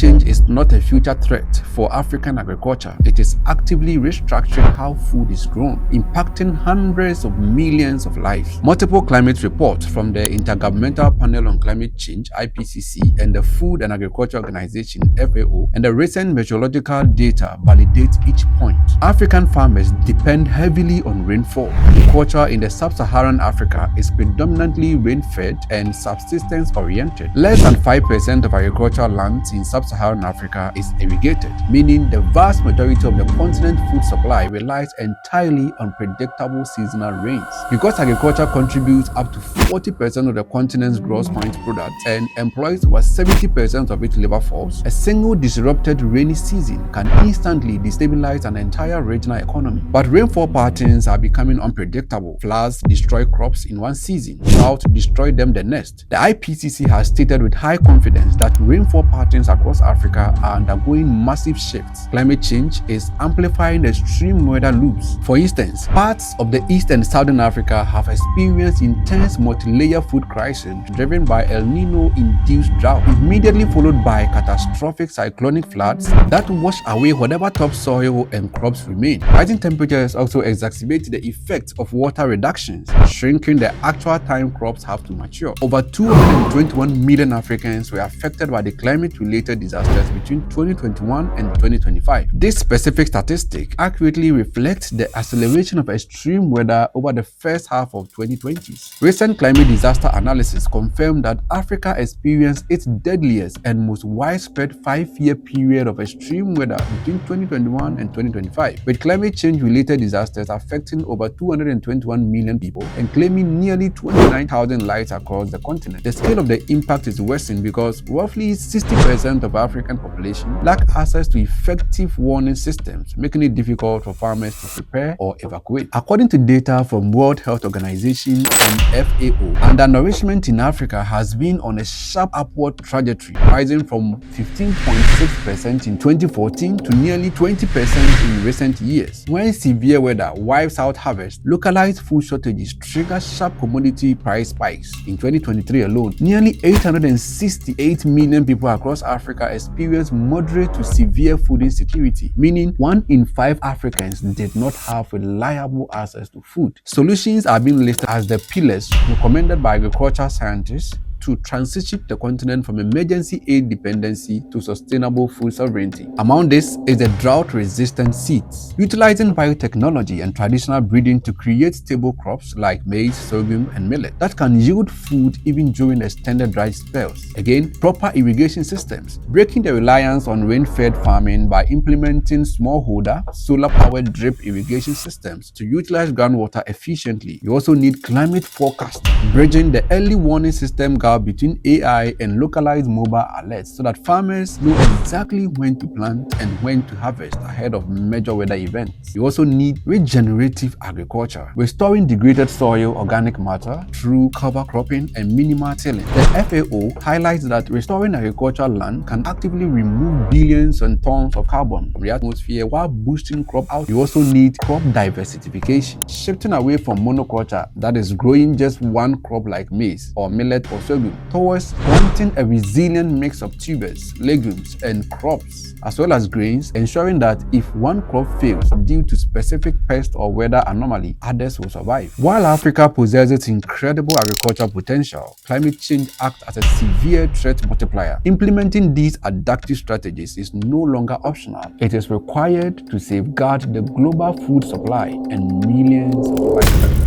change is not a future threat for African agriculture. It is actively restructuring how food is grown, impacting hundreds of millions of lives. Multiple climate reports from the Intergovernmental Panel on Climate Change (IPCC) and the Food and Agriculture Organization (FAO) and the recent meteorological data validate each point. African farmers depend heavily on rainfall. Agriculture in the Sub-Saharan Africa is predominantly rain-fed and subsistence-oriented. Less than 5% of agricultural land in Sub-Saharan Africa is irrigated, meaning the vast majority of the continent's food supply relies entirely on predictable seasonal rains. Because agriculture contributes up to 40% of the continent's gross point product and employs over 70% of its labor force, a single disrupted rainy season can instantly destabilize an entire regional economy. But rainfall patterns are becoming unpredictable. Floods destroy crops in one season, droughts destroy them the next. The IPCC has stated with high confidence that rainfall patterns across Africa are undergoing massive shifts. Climate change is amplifying extreme weather loops. For instance, parts of the East and Southern Africa have experienced intense multi-layer food crisis driven by El Nino-induced drought, immediately followed by catastrophic cyclonic floods that wash away whatever topsoil and crops remain. Rising temperatures also exacerbate the effects of water reductions, shrinking the actual time crops have to mature. Over 221 million Africans were affected by the climate-related disasters between 2021 and 2025. This specific statistic accurately reflects the acceleration of extreme weather over the first half of 2020s. Recent climate disaster analysis confirmed that Africa experienced its deadliest and most widespread 5-year period of extreme weather between 2021 and 2025, with climate change-related disasters affecting over 221 million people and claiming nearly 29,000 lives across the continent. The scale of the impact is worsened because roughly 60% of African population lack access to effective warning systems, making it difficult for farmers to prepare or evacuate. According to data from World Health Organization and FAO, undernourishment in Africa has been on a sharp upward trajectory, rising from 15.6% in 2014 to nearly 20% in recent years. When severe weather wipes out harvest, localized food shortages trigger sharp commodity price spikes. In 2023 alone, nearly 868 million people across Africa experienced moderate to severe food insecurity, meaning 1 in 5 Africans did not have reliable access to food. Solutions are being listed as the pillars recommended by agricultural scientists to transition the continent from emergency aid dependency to sustainable food sovereignty. Among this is the drought-resistant seeds, utilizing biotechnology and traditional breeding to create stable crops like maize, sorghum, and millet that can yield food even during extended dry spells. Again, proper irrigation systems, breaking the reliance on rain-fed farming by implementing smallholder, solar-powered drip irrigation systems to utilize groundwater efficiently. You also need climate forecasting, bridging the early warning system gap between AI and localized mobile alerts so that farmers know exactly when to plant and when to harvest ahead of major weather events. You also need regenerative agriculture, restoring degraded soil organic matter through cover cropping and minimal tilling. The FAO highlights that restoring agricultural land can actively remove billions and tons of carbon from the atmosphere while boosting crop output. You also need crop diversification, shifting away from monoculture, that is growing just one crop like maize or millet or sorghum, towards planting a resilient mix of tubers, legumes, and crops, as well as grains, ensuring that if one crop fails due to specific pest or weather anomaly, others will survive. While Africa possesses incredible agricultural potential, climate change acts as a severe threat multiplier. Implementing these adaptive strategies is no longer optional. It is required to safeguard the global food supply and millions of lives.